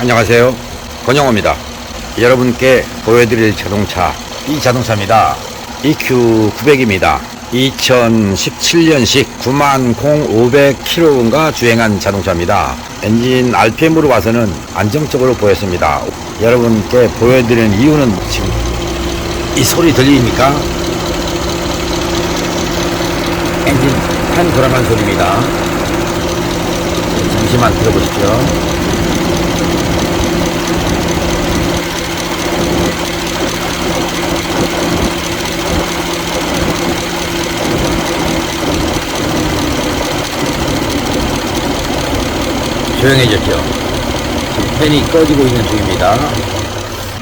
안녕하세요, 권영호입니다. 여러분께 보여드릴 자동차, 이 자동차입니다. EQ900입니다 2017년식 90,500km가 주행한 자동차입니다. 엔진 RPM으로 봐서는 안정적으로 보였습니다. 여러분께 보여드리는 이유는 지금 이 소리 들리니까 엔진 판 돌아가는 소리입니다. 잠시만 들어보십시오. 조용해졌죠. 지금 팬이 꺼지고 있는 중입니다.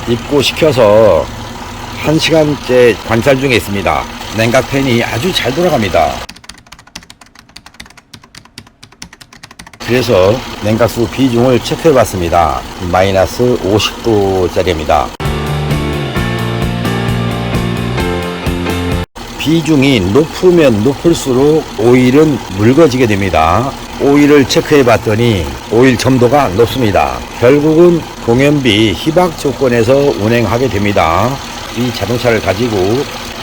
입고시켜서 1시간째 관찰 중에 있습니다. 냉각 팬이 아주 잘 돌아갑니다. 그래서 냉각수 비중을 체크해 봤습니다. 마이너스 50도짜리입니다. 비중이 높으면 높을수록 오일은 묽어지게 됩니다. 오일을 체크해 봤더니 오일 점도가 높습니다. 결국은 공연비 희박 조건에서 운행하게 됩니다. 이 자동차를 가지고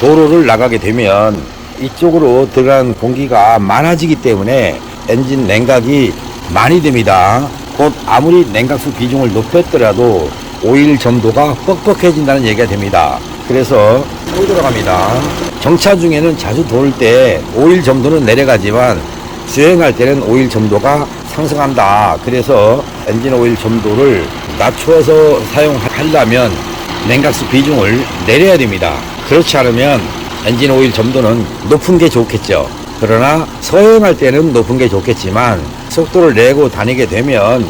도로를 나가게 되면 이쪽으로 들어간 공기가 많아지기 때문에 엔진 냉각이 많이 됩니다. 곧 아무리 냉각수 비중을 높였더라도 오일 점도가 뻑뻑해진다는 얘기가 됩니다. 그래서 또 들어갑니다. 정차 중에는 자주 돌 때 오일 점도는 내려가지만 주행할 때는 오일 점도가 상승한다. 그래서 엔진 오일 점도를 낮추어서 사용하려면 냉각수 비중을 내려야 됩니다. 그렇지 않으면 엔진 오일 점도는 높은 게 좋겠죠. 그러나 서행할 때는 높은 게 좋겠지만 속도를 내고 다니게 되면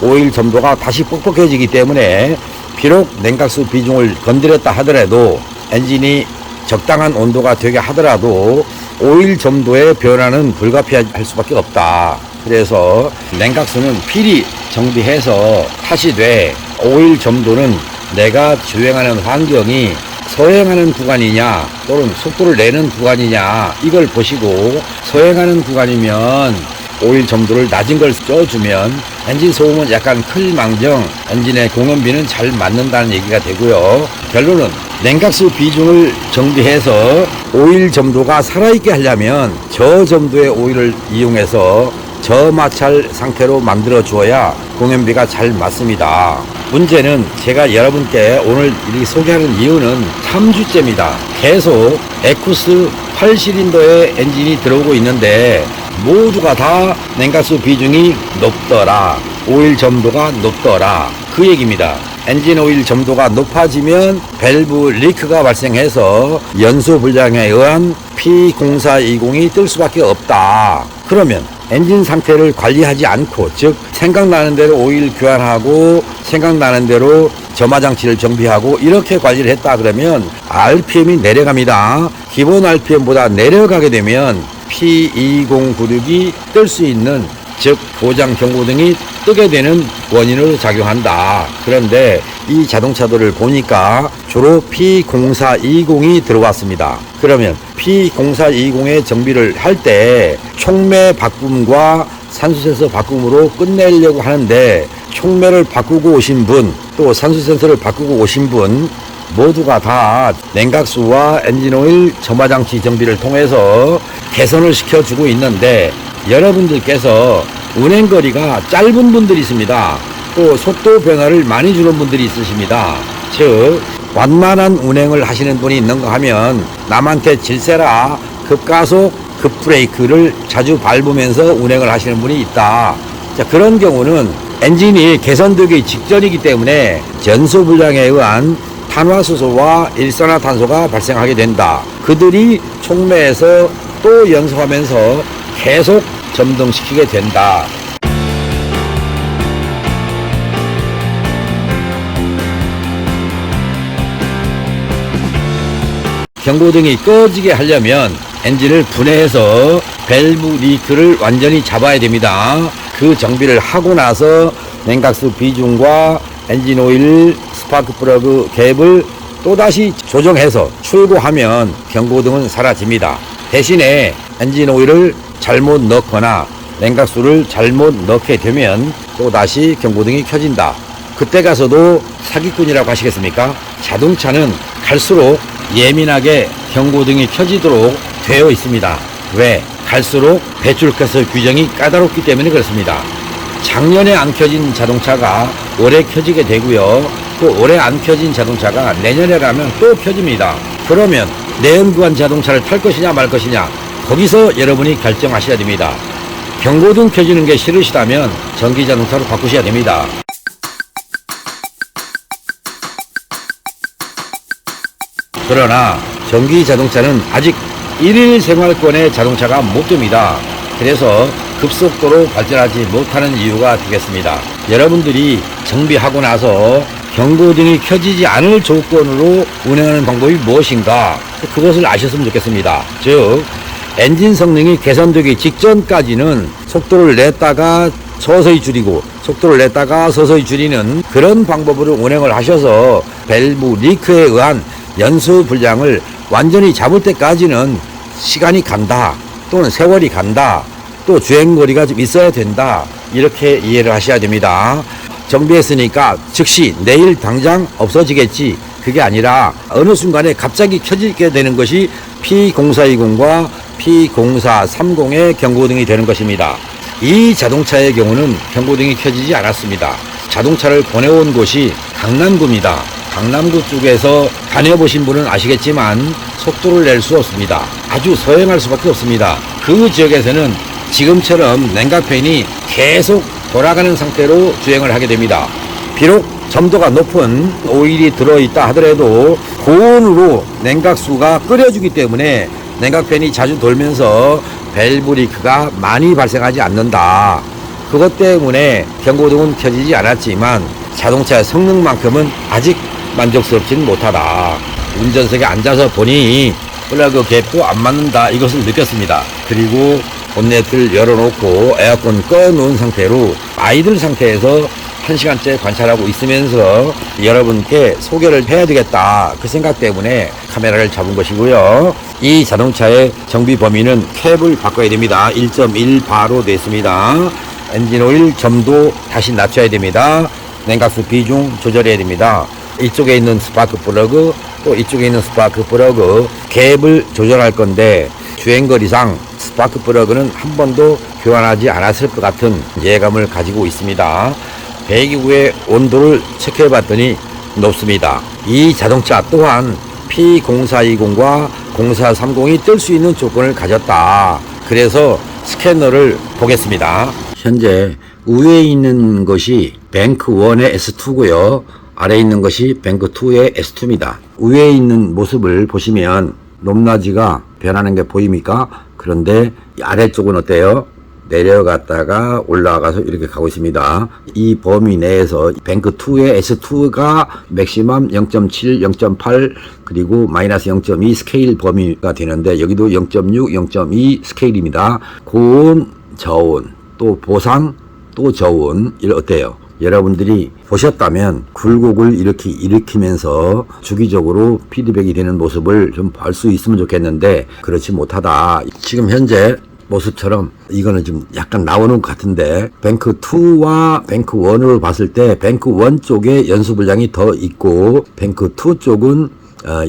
오일 점도가 다시 뻑뻑해지기 때문에 비록 냉각수 비중을 건드렸다 하더라도 엔진이 적당한 온도가 되게 하더라도 오일 점도의 변화는 불가피할 수밖에 없다. 그래서 냉각수는 필히 정비해서 타시되 오일 점도는 내가 주행하는 환경이 서행하는 구간이냐 또는 속도를 내는 구간이냐 이걸 보시고 서행하는 구간이면 오일 점도를 낮은 걸 써주면 엔진 소음은 약간 클망정 엔진의 공연비는 잘 맞는다는 얘기가 되고요. 결론은 냉각수 비중을 정비해서 오일 점도가 살아있게 하려면 저점도의 오일을 이용해서 저마찰 상태로 만들어 주어야 공연비가 잘 맞습니다. 문제는 제가 여러분께 오늘 이렇게 소개하는 이유는 3주째입니다. 계속 에쿠스 8실린더의 엔진이 들어오고 있는데 모두가 다 냉각수 비중이 높더라, 오일 점도가 높더라, 그 얘기입니다. 엔진 오일 점도가 높아지면 밸브 리크가 발생해서 연소 불량에 의한 P0420이 뜰 수밖에 없다. 그러면 엔진 상태를 관리하지 않고, 즉 생각나는 대로 오일 교환하고 생각나는 대로 점화장치를 정비하고 이렇게 관리를 했다 그러면 RPM이 내려갑니다. 기본 RPM보다 내려가게 되면 P2096이 뜰 수 있는, 즉 보장 경고등이 뜨게 되는 원인으로 작용한다. 그런데 이 자동차들을 보니까 주로 P0420이 들어왔습니다. 그러면 P0420의 정비를 할 때 촉매 바꿈과 산수센서 바꿈으로 끝내려고 하는데 촉매를 바꾸고 오신 분, 또 산수센서를 바꾸고 오신 분 모두가 다 냉각수와 엔진오일 점화장치 정비를 통해서 개선을 시켜주고 있는데 여러분들께서 운행거리가 짧은 분들이 있습니다. 또 속도 변화를 많이 주는 분들이 있으십니다. 즉 완만한 운행을 하시는 분이 있는가 하면 남한테 질세라 급가속 급브레이크를 자주 밟으면서 운행을 하시는 분이 있다. 자, 그런 경우는 엔진이 개선되기 직전이기 때문에 연소 불량에 의한 탄화수소와 일산화탄소가 발생하게 된다. 그들이 촉매에서 또 연소하면서 계속 점등시키게 된다. 경고등이 꺼지게 하려면 엔진을 분해해서 밸브 리크를 완전히 잡아야 됩니다. 그 정비를 하고 나서 냉각수 비중과 엔진 오일, 스파크 플러그 갭을 또다시 조정해서 출고하면 경고등은 사라집니다. 대신에 엔진 오일을 잘못 넣거나 냉각수를 잘못 넣게 되면 또다시 경고등이 켜진다. 그때 가서도 사기꾼이라고 하시겠습니까? 자동차는 갈수록 예민하게 경고등이 켜지도록 되어 있습니다. 왜? 갈수록 배출가스 규정이 까다롭기 때문에 그렇습니다. 작년에 안 켜진 자동차가 올해 켜지게 되고요. 또 올해 안 켜진 자동차가 내년에 가면 또 켜집니다. 그러면 내연기관 자동차를 탈 것이냐 말 것이냐, 거기서 여러분이 결정하셔야 됩니다. 경고등 켜지는 게 싫으시다면 전기 자동차로 바꾸셔야 됩니다. 그러나 전기 자동차는 아직 일일 생활권의 자동차가 못 됩니다. 그래서 급속도로 발전하지 못하는 이유가 되겠습니다. 여러분들이 정비하고 나서 경고등이 켜지지 않을 조건으로 운행하는 방법이 무엇인가, 그것을 아셨으면 좋겠습니다. 즉, 엔진 성능이 개선되기 직전까지는 속도를 냈다가 서서히 줄이고 속도를 냈다가 서서히 줄이는 그런 방법으로 운행을 하셔서 밸브 리크에 의한 연소 불량을 완전히 잡을 때까지는 시간이 간다, 또는 세월이 간다, 또 주행거리가 좀 있어야 된다, 이렇게 이해를 하셔야 됩니다. 정비했으니까 즉시 내일 당장 없어지겠지, 그게 아니라 어느 순간에 갑자기 켜지게 되는 것이 P0420과 P0430의 경고등이 되는 것입니다. 이 자동차의 경우는 경고등이 켜지지 않았습니다. 자동차를 보내온 곳이 강남구입니다. 강남구 쪽에서 다녀보신 분은 아시겠지만 속도를 낼 수 없습니다. 아주 서행할 수밖에 없습니다. 그 지역에서는 지금처럼 냉각팬이 계속 돌아가는 상태로 주행을 하게 됩니다. 비록 점도가 높은 오일이 들어있다 하더라도 고온으로 냉각수가 끓여주기 때문에 냉각팬이 자주 돌면서 밸브 리크가 많이 발생하지 않는다. 그것 때문에 경고등은 켜지지 않았지만 자동차의 성능만큼은 아직 만족스럽지는 못하다. 운전석에 앉아서 보니 플러그 갭도 안 맞는다, 이것을 느꼈습니다. 그리고 본네트를 열어놓고 에어컨 꺼놓은 상태로 아이들 상태에서 1시간째 관찰하고 있으면서 여러분께 소개를 해야 되겠다, 그 생각 때문에 카메라를 잡은 것이고요. 이 자동차의 정비 범위는 캡을 바꿔야 됩니다. 1.1바로 되어 있습니다. 엔진오일 점도 다시 낮춰야 됩니다. 냉각수 비중 조절해야 됩니다. 이쪽에 있는 스파크 플러그, 또 이쪽에 있는 스파크 플러그 갭을 조절할 건데 주행거리상 스파크 플러그는 한 번도 교환하지 않았을 것 같은 예감을 가지고 있습니다. 배기구의 온도를 체크해 봤더니 높습니다. 이 자동차 또한 P0420과 0430이 뜰 수 있는 조건을 가졌다. 그래서 스캐너를 보겠습니다. 현재 위에 있는 것이 뱅크1의 S2고요. 아래에 있는 것이 뱅크2의 S2입니다. 위에 있는 모습을 보시면 높낮이가 변하는 게 보입니까? 그런데 아래쪽은 어때요? 내려갔다가 올라가서 이렇게 가고 있습니다. 이 범위 내에서 뱅크2의 S2가 맥시멈 0.7, 0.8 그리고 마이너스 0.2 스케일 범위가 되는데 여기도 0.6, 0.2 스케일입니다. 고온, 저온, 또 보상, 또 저온, 이거 어때요? 여러분들이 보셨다면 굴곡을 이렇게 일으키면서 주기적으로 피드백이 되는 모습을 좀 볼 수 있으면 좋겠는데 그렇지 못하다. 지금 현재 모습처럼 이거는 좀 약간 나오는 것 같은데 뱅크2와 뱅크1으로 봤을 때 뱅크1 쪽에 연수불량이 더 있고 뱅크2 쪽은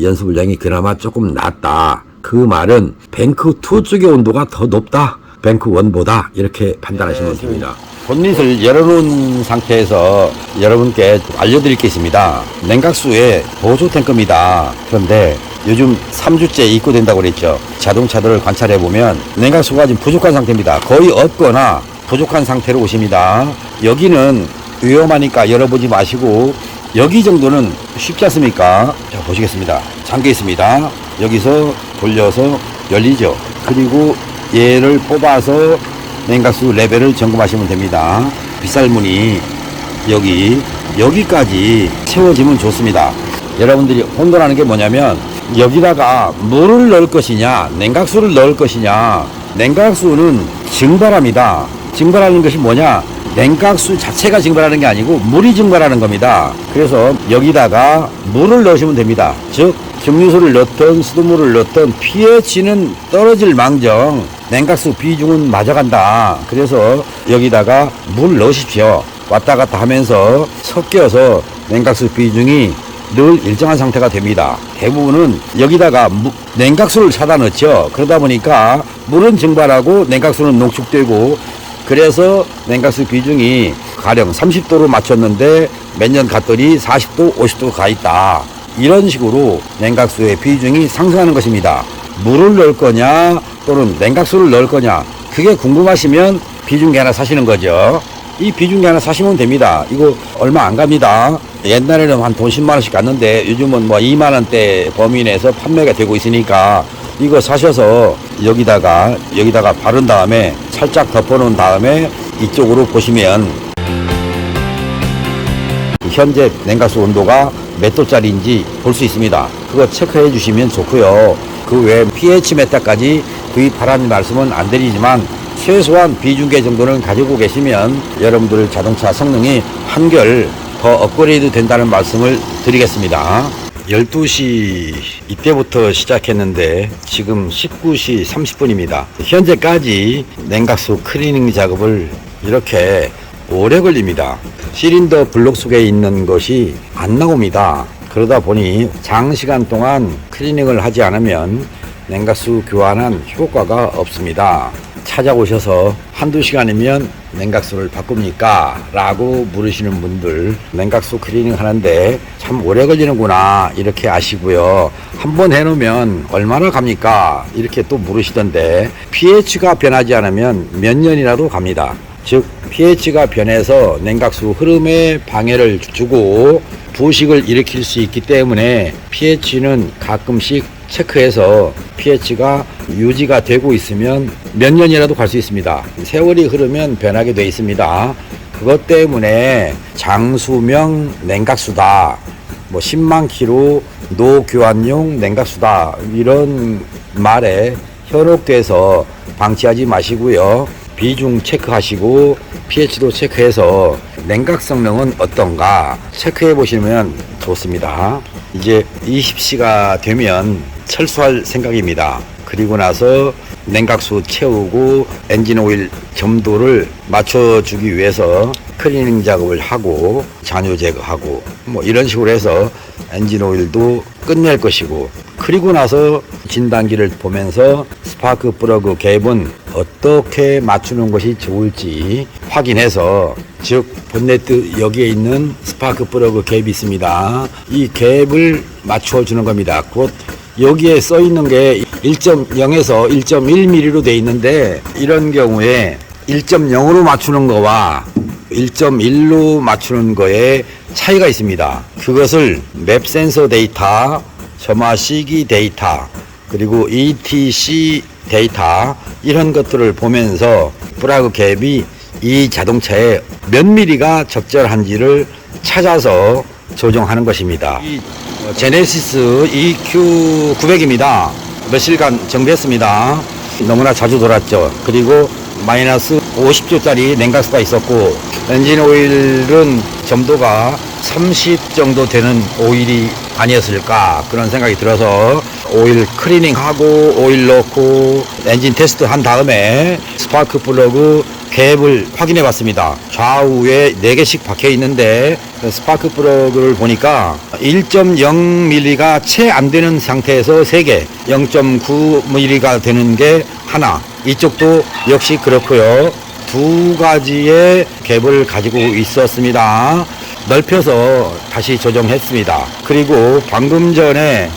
연수불량이 그나마 조금 낮다. 그 말은 뱅크2 쪽의 온도가 더 높다, 뱅크1보다, 이렇게 판단하시면 됩니다. 본닛을 열어놓은 상태에서 여러분께 알려드릴 게 있습니다. 냉각수의 보조 탱크입니다. 그런데 요즘 3주째 입고된다고 그랬죠. 자동차들을 관찰해보면 냉각수가 지금 부족한 상태입니다. 거의 없거나 부족한 상태로 오십니다. 여기는 위험하니까 열어보지 마시고 여기 정도는 쉽지 않습니까? 자, 보시겠습니다. 잠겨 있습니다. 여기서 돌려서 열리죠. 그리고 얘를 뽑아서 냉각수 레벨을 점검하시면 됩니다. 빗살무늬 여기까지 채워지면 좋습니다. 여러분들이 혼돈하는 게 뭐냐면 여기다가 물을 넣을 것이냐 냉각수를 넣을 것이냐. 냉각수는 증발합니다. 증발하는 것이 뭐냐, 냉각수 자체가 증발하는 게 아니고 물이 증발하는 겁니다. 그래서 여기다가 물을 넣으시면 됩니다. 즉 증류소를 넣든 수돗물을 넣든 pH는 떨어질 망정 냉각수 비중은 맞아간다. 그래서 여기다가 물 넣으십시오. 왔다 갔다 하면서 섞여서 냉각수 비중이 늘 일정한 상태가 됩니다. 대부분은 여기다가 냉각수를 사다 넣죠. 그러다 보니까 물은 증발하고 냉각수는 농축되고, 그래서 냉각수 비중이 가령 30도로 맞췄는데 몇 년 갔더니 40도, 50도 가 있다. 이런 식으로 냉각수의 비중이 상승하는 것입니다. 물을 넣을 거냐 또는 냉각수를 넣을 거냐, 그게 궁금하시면 비중계 하나 사시는 거죠. 이 비중계 하나 사시면 됩니다. 이거 얼마 안 갑니다. 옛날에는 한 돈 10만 원씩 갔는데 요즘은 뭐 2만 원대 범위 내에서 판매가 되고 있으니까 이거 사셔서 여기다가 바른 다음에 살짝 덮어 놓은 다음에 이쪽으로 보시면 현재 냉각수 온도가 몇 도짜리인지 볼 수 있습니다. 그거 체크해 주시면 좋고요. 그 외에 pH 메타까지 구입하라는 말씀은 안 드리지만 최소한 비중계 정도는 가지고 계시면 여러분들 자동차 성능이 한결 더 업그레이드 된다는 말씀을 드리겠습니다. 12시 이때부터 시작했는데 지금 19시 30분입니다. 현재까지 냉각수 클리닝 작업을 이렇게 오래 걸립니다. 실린더 블록 속에 있는 것이 안 나옵니다. 그러다 보니 장시간 동안 클리닝을 하지 않으면 냉각수 교환한 효과가 없습니다. 찾아오셔서 한두 시간이면 냉각수를 바꿉니까? 라고 물으시는 분들, 냉각수 클리닝 하는데 참 오래 걸리는구나 이렇게 아시고요. 한번 해놓으면 얼마나 갑니까? 이렇게 또 물으시던데, pH가 변하지 않으면 몇 년이라도 갑니다. 즉 pH가 변해서 냉각수 흐름에 방해를 주고 부식을 일으킬 수 있기 때문에 pH는 가끔씩 체크해서 pH가 유지가 되고 있으면 몇 년이라도 갈 수 있습니다. 세월이 흐르면 변하게 되어 있습니다. 그것 때문에 장수명 냉각수다, 뭐 10만 킬로 노교환용 냉각수다, 이런 말에 현혹돼서 방치하지 마시고요. 비중 체크하시고 pH도 체크해서 냉각 성능은 어떤가 체크해 보시면 좋습니다. 이제 20시가 되면 철수할 생각입니다. 그리고 나서 냉각수 채우고 엔진 오일 점도를 맞춰주기 위해서 클리닝 작업을 하고 잔유 제거하고 뭐 이런 식으로 해서 엔진 오일도 끝낼 것이고, 그리고 나서 진단기를 보면서 스파크 플러그 갭은 어떻게 맞추는 것이 좋을지 확인해서, 즉 본네트 여기에 있는 스파크 플러그 갭이 있습니다. 이 갭을 맞춰주는 겁니다. 곧 여기에 써 있는 게 1.0에서 1.1mm로 돼 있는데, 이런 경우에 1.0으로 맞추는 거와 1.1로 맞추는 거에 차이가 있습니다. 그것을 맵 센서 데이터, 점화 시기 데이터, 그리고 ETC 데이터, 이런 것들을 보면서 플러그 갭이 이 자동차에 몇 미리가 적절한지를 찾아서 조정하는 것입니다. 이 제네시스 EQ900입니다. 며칠간 정비했습니다. 너무나 자주 돌았죠. 그리고 마이너스 50도짜리 냉각수가 있었고, 엔진 오일은 점도가 30 정도 되는 오일이 아니었을까, 그런 생각이 들어서 오일 클리닝하고 오일 넣고 엔진 테스트 한 다음에 스파크 플러그 갭을 확인해 봤습니다. 좌우에 4개씩 박혀 있는데 스파크 플러그를 보니까 1.0mm가 채 안 되는 상태에서 3개, 0.9mm가 되는 게 하나, 이쪽도 역시 그렇고요. 2가지의 갭을 가지고 있었습니다. 넓혀서 다시 조정했습니다. 그리고 방금 전에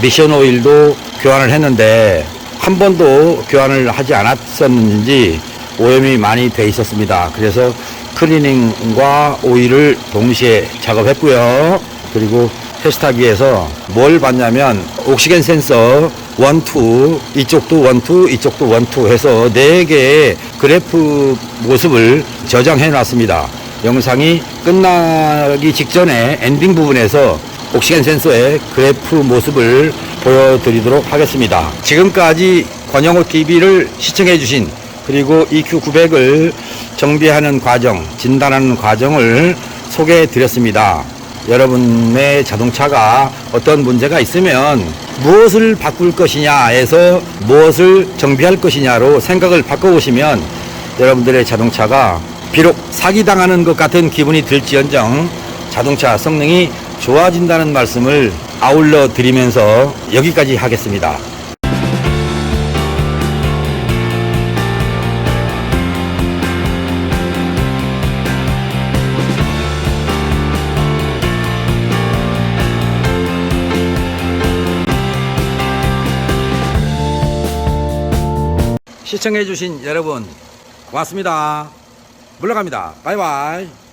미션 오일도 교환을 했는데 한 번도 교환을 하지 않았었는지 오염이 많이 돼 있었습니다. 그래서 클리닝과 오일을 동시에 작업했고요. 그리고 테스트하기위해서 뭘 봤냐면 옥시겐 센서 1, 2, 이쪽도 1, 2, 이쪽도 1, 2 해서 4개의 그래프 모습을 저장해 놨습니다. 영상이 끝나기 직전에 엔딩 부분에서 옥시겐 센서의 그래프 모습을 보여드리도록 하겠습니다. 지금까지 권영호 TV를 시청해 주신, 그리고 EQ900을 정비하는 과정, 진단하는 과정을 소개해 드렸습니다. 여러분의 자동차가 어떤 문제가 있으면 무엇을 바꿀 것이냐에서 무엇을 정비할 것이냐로 생각을 바꿔보시면 여러분들의 자동차가 비록 사기당하는 것 같은 기분이 들지언정 자동차 성능이 좋아진다는 말씀을 아울러 드리면서 여기까지 하겠습니다. 시청해주신 여러분 고맙습니다. 물러갑니다. 바이바이.